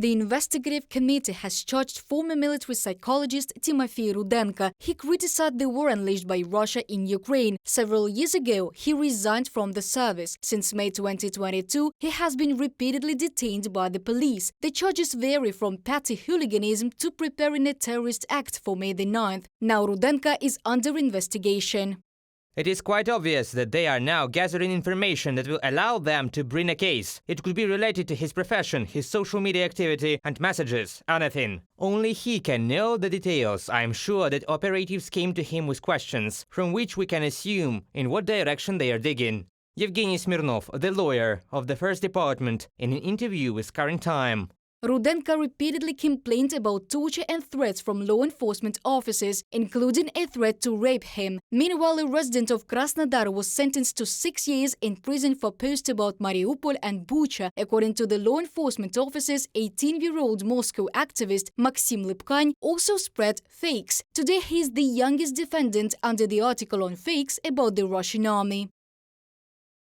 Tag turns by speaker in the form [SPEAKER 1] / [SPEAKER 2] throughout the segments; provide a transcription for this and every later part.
[SPEAKER 1] The Investigative Committee has charged former military psychologist Timofi Rudenko. He criticized the war unleashed by Russia in Ukraine. Several years ago, he resigned from the service. Since May 2022, he has been repeatedly detained by the police. The charges vary from petty hooliganism to preparing a terrorist act for May the 9th. Now Rudenko is under investigation.
[SPEAKER 2] It is quite obvious that they are now gathering information that will allow them to bring a case. It could be related to his profession, his social media activity and messages, anything. Only he can know the details. I am sure that operatives came to him with questions, from which we can assume in what direction they are digging. Evgeny Smirnov, the lawyer of the First Department, in an interview with Current Time.
[SPEAKER 1] Rudenko repeatedly complained about torture and threats from law enforcement officers, including a threat to rape him. Meanwhile, a resident of Krasnodar was sentenced to 6 years in prison for posts about Mariupol and Bucha. According to the law enforcement officers, 18-year-old Moscow activist Maxim Lipkany also spread fakes. Today, he is the youngest defendant under the article on fakes about the Russian army.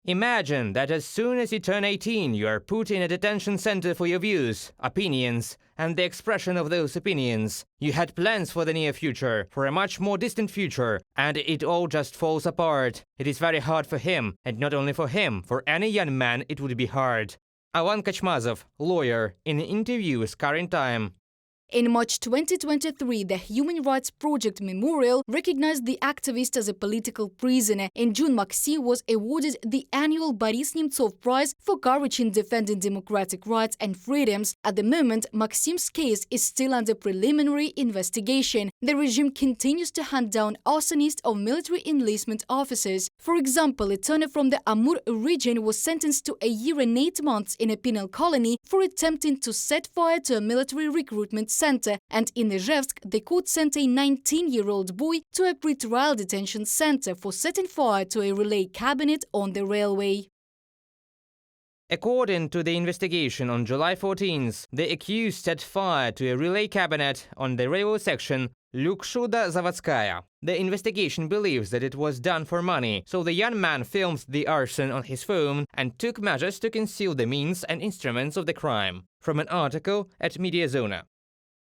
[SPEAKER 2] Imagine that as soon as you turn 18, you are put in a detention center for your views, opinions, and the expression of those opinions. You had plans for the near future, for a much more distant future, and it all just falls apart. It is very hard for him, and not only for him, for any young man it would be hard. Alan Kachmazov, lawyer, in an interview with Current Time.
[SPEAKER 1] In March 2023, the Human Rights Project Memorial recognized the activist as a political prisoner. In June, Maxim was awarded the annual Boris Nemtsov Prize for courage in defending democratic rights and freedoms. At the moment, Maxim's case is still under preliminary investigation. The regime continues to hunt down arsonists of military enlistment officers. For example, a turner from the Amur region was sentenced to 1 year and 8 months in a penal colony for attempting to set fire to a military recruitment center, and in Izhevsk, the court sent a 19-year-old boy to a pre-trial detention center for setting fire to a relay cabinet on the railway.
[SPEAKER 2] According to the investigation, on July 14th, the accused set fire to a relay cabinet on the railway section Lukshuda-Zavodskaya. The investigation believes that it was done for money, so the young man filmed the arson on his phone and took measures to conceal the means and instruments of the crime. From an article at Mediazona.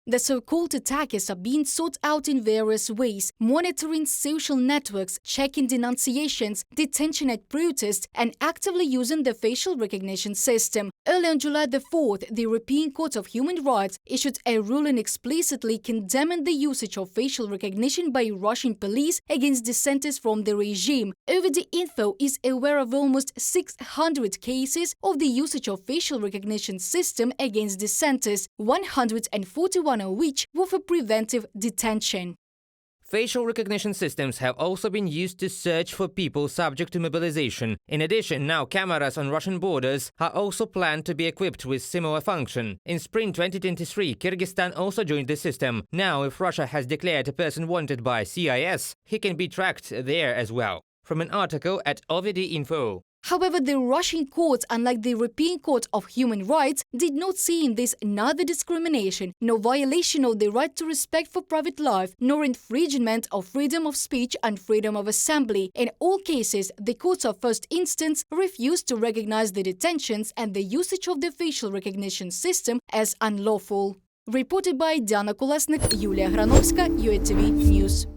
[SPEAKER 1] The so-called attackers are being sought out in various ways, monitoring social networks, checking denunciations, detention at protests, and actively using the facial recognition system. Early on July the 4th, the European Court of Human Rights issued a ruling explicitly condemning the usage of facial recognition by Russian police against dissenters from the regime. OVD Info is aware of almost 600 cases of the usage of facial recognition system against dissenters, 141 of which were for preventive detention.
[SPEAKER 2] Facial recognition systems have also been used to search for people subject to mobilization. In addition, now cameras on Russian borders are also planned to be equipped with similar function. In spring 2023, Kyrgyzstan also joined the system. Now, if Russia has declared a person wanted by CIS, he can be tracked there as well. From an article at OVD Info.
[SPEAKER 1] However, the Russian courts, unlike the European Court of Human Rights, did not see in this neither discrimination, nor violation of the right to respect for private life, nor infringement of freedom of speech and freedom of assembly. In all cases, the courts of first instance refused to recognize the detentions and the usage of the facial recognition system as unlawful. Reported by Diana Kolesnik, Yulia Granovska, UATV News.